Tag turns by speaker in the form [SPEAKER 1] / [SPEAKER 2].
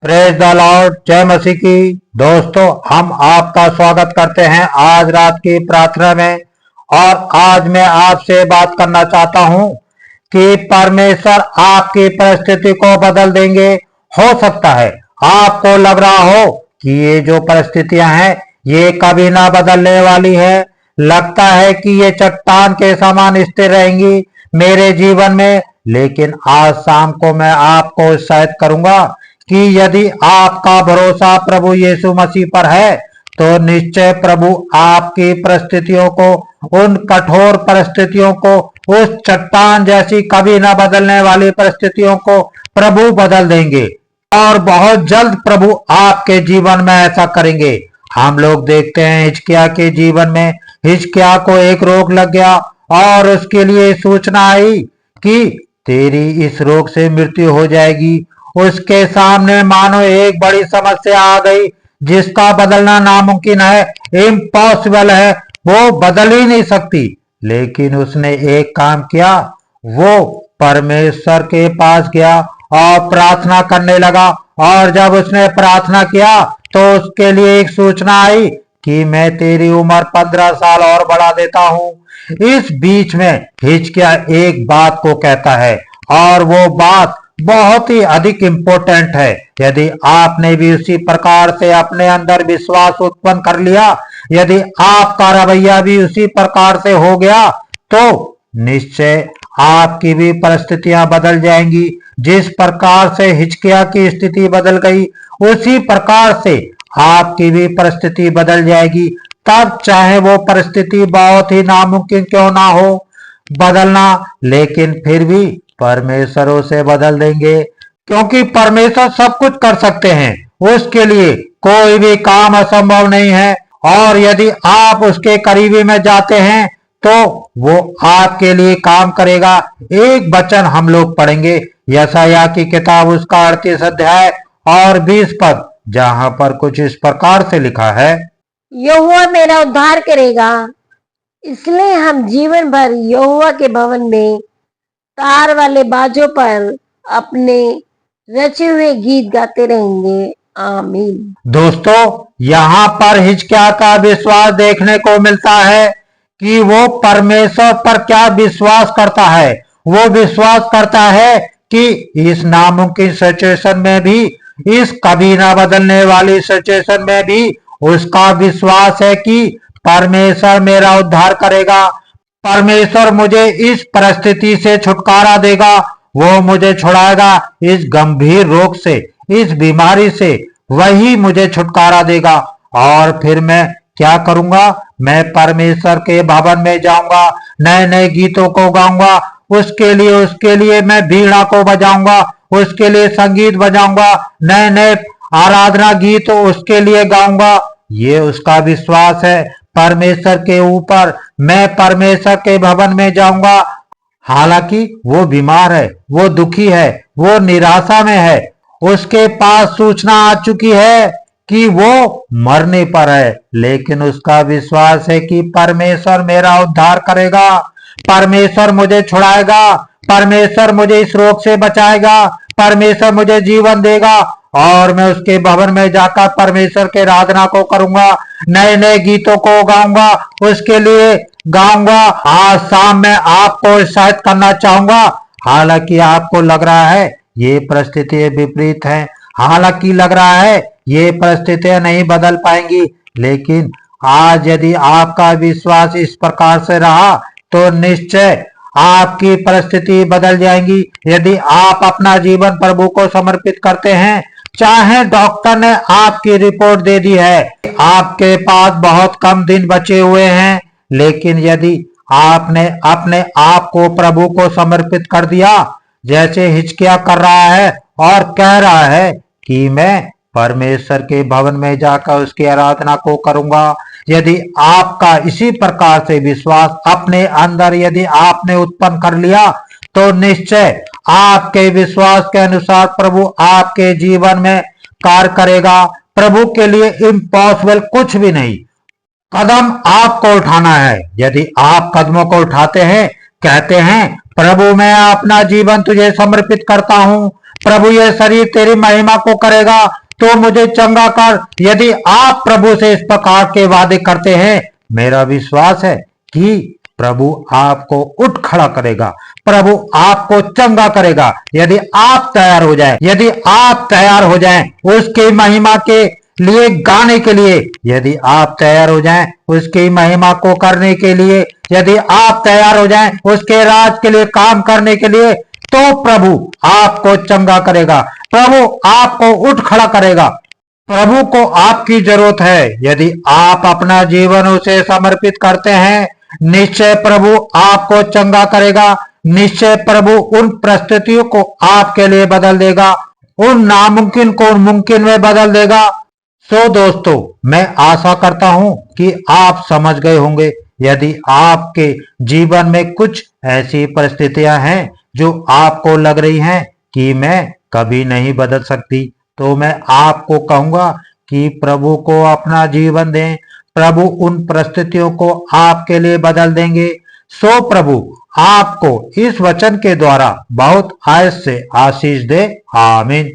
[SPEAKER 1] Praise the Lord, जय मसीह की। दोस्तों, हम आपका स्वागत करते हैं आज रात की प्रार्थना में। और आज मैं आपसे बात करना चाहता हूं कि परमेश्वर आपकी परिस्थिति को बदल देंगे। हो सकता है आपको लग रहा हो कि ये जो परिस्थितियां हैं ये कभी ना बदलने वाली है। लगता है कि ये चट्टान के समान स्थिर रहेंगी मेरे जीवन में। लेकिन आज शाम को मैं आपको उत्साहित करूंगा कि यदि आपका भरोसा प्रभु यीशु मसीह पर है तो निश्चय प्रभु आपकी परिस्थितियों को, उन कठोर परिस्थितियों को, उस चट्टान जैसी कभी न बदलने वाली परिस्थितियों को प्रभु बदल देंगे। और बहुत जल्द प्रभु आपके जीवन में ऐसा करेंगे। हम लोग देखते हैं हिजकिय्याह के जीवन में, हिजकिय्याह को एक रोग लग गया और उसके लिए सूचना आई कि तेरी इस रोग से मृत्यु हो जाएगी। उसके सामने मानो एक बड़ी समस्या आ गई जिसका बदलना नामुमकिन है, इम्पॉसिबल है, वो बदल ही नहीं सकती। लेकिन उसने एक काम किया, वो परमेश्वर के पास गया और प्रार्थना करने लगा। और जब उसने प्रार्थना किया तो उसके लिए एक सूचना आई कि मैं तेरी उम्र 15 साल और बढ़ा देता हूं। इस बीच में हिजकिय्याह एक बात को कहता है और वो बात बहुत ही अधिक इम्पोर्टेंट है। यदि आपने भी उसी प्रकार से अपने अंदर विश्वास उत्पन्न कर लिया, यदि आपका रवैया भी उसी प्रकार से हो गया, तो निश्चय आपकी भी परिस्थितियां बदल जाएंगी। जिस प्रकार से हिजकिय्याह की स्थिति बदल गई, उसी प्रकार से आपकी भी परिस्थिति बदल जाएगी। तब चाहे वो परिस्थिति बहुत ही नामुमकिन क्यों ना हो बदलना, लेकिन फिर भी परमेश्वर उसे बदल देंगे, क्योंकि परमेश्वर सब कुछ कर सकते हैं। उसके लिए कोई भी काम असंभव नहीं है। और यदि आप उसके करीबी में जाते हैं तो वो आपके लिए काम करेगा। एक वचन हम लोग पढ़ेंगे, यशायाह की किताब उसका 38 अध्याय और 20 पद, जहां पर कुछ इस प्रकार से लिखा है,
[SPEAKER 2] यहोवा मेरा उद्धार करेगा, इसलिए हम जीवन भर यहोवा के भवन में तार वाले बाजों पर अपने रचे हुए गीत गाते रहेंगे। आमीन।
[SPEAKER 1] दोस्तों, यहाँ पर हिजकिय्याह का विश्वास देखने को मिलता है कि वो परमेश्वर पर क्या विश्वास करता है। वो विश्वास करता है कि इस नामुमकिन सिचुएशन में भी, इस कभी ना बदलने वाली सिचुएशन में भी उसका विश्वास है कि परमेश्वर मेरा उद्धार करेगा। परमेश्वर मुझे इस परिस्थिति से छुटकारा देगा। वो मुझे छुड़ाएगा इस गंभीर रोग से, इस बीमारी से। वही मुझे छुटकारा देगा। और फिर मैं क्या करूंगा? मैं परमेश्वर के भवन में जाऊंगा, नए नए गीतों को गाऊंगा। उसके लिए मैं वीणा को बजाऊंगा, उसके लिए संगीत बजाऊंगा, नए नए आराधना गीत उसके लिए गाऊंगा। ये उसका विश्वास है परमेश्वर के ऊपर। मैं परमेश्वर के भवन में जाऊंगा। हालांकि वो बीमार है, वो दुखी है, वो निराशा में है। उसके पास सूचना आ चुकी है कि वो मरने पर है, लेकिन उसका विश्वास है कि परमेश्वर मेरा उद्धार करेगा, परमेश्वर मुझे छुड़ाएगा, परमेश्वर मुझे इस रोग से बचाएगा, परमेश्वर मुझे जीवन देगा। और मैं उसके भवन में जाकर परमेश्वर के आराधना को करूंगा, नए नए गीतों को गाऊंगा, उसके लिए गाऊंगा। आज शाम में आपको उत्साहित करना चाहूंगा। हालांकि आपको लग रहा है ये परिस्थितियां विपरीत हैं, हालांकि लग रहा है ये परिस्थितियां नहीं बदल पाएंगी, लेकिन आज यदि आपका विश्वास इस प्रकार से रहा तो निश्चय आपकी परिस्थिति बदल जाएंगी। यदि आप अपना जीवन प्रभु को समर्पित करते हैं, चाहे डॉक्टर ने आपकी रिपोर्ट दे दी है, आपके पास बहुत कम दिन बचे हुए हैं, लेकिन यदि आपने अपने आप को प्रभु को समर्पित कर दिया, जैसे हिजकिय्याह कर रहा है और कह रहा है कि मैं परमेश्वर के भवन में जाकर उसकी आराधना को करूंगा। यदि आपका इसी प्रकार से विश्वास अपने अंदर यदि आपने उत्पन्न कर लिया, तो निश्चय आपके विश्वास के अनुसार प्रभु आपके जीवन में कार्य करेगा। प्रभु के लिए इम्पॉसिबल कुछ भी नहीं। कदम आपको उठाना है। यदि आप कदमों को उठाते हैं, कहते हैं प्रभु मैं अपना जीवन तुझे समर्पित करता हूँ, प्रभु ये शरीर तेरी महिमा को करेगा, तो मुझे चंगा कर। यदि आप प्रभु से इस प्रकार के वादे करते हैं, मेरा विश्वास है कि प्रभु आपको उठ खड़ा करेगा, प्रभु आपको चंगा करेगा। यदि आप तैयार हो जाएं, यदि आप तैयार हो जाएं उसकी महिमा के लिए गाने के लिए, यदि आप तैयार हो जाएं उसकी महिमा को करने के लिए, यदि आप तैयार हो जाएं उसके राज के लिए काम करने के लिए, तो प्रभु आपको चंगा करेगा, प्रभु आपको उठ खड़ा करेगा। प्रभु को आपकी जरूरत है। यदि आप अपना जीवन उसे समर्पित करते हैं, निश्चय प्रभु आपको चंगा करेगा। निश्चय प्रभु उन परिस्थितियों को आपके लिए बदल देगा, उन नामुमकिन को मुमकिन में बदल देगा। सो दोस्तों, मैं आशा करता हूं कि आप समझ गए होंगे। यदि आपके जीवन में कुछ ऐसी परिस्थितियां हैं जो आपको लग रही हैं कि मैं कभी नहीं बदल सकती, तो मैं आपको कहूंगा कि प्रभु को अपना जीवन दें। प्रभु उन परिस्थितियों को आपके लिए बदल देंगे। सो प्रभु आपको इस वचन के द्वारा बहुत आयत से आशीष दे। आमीन।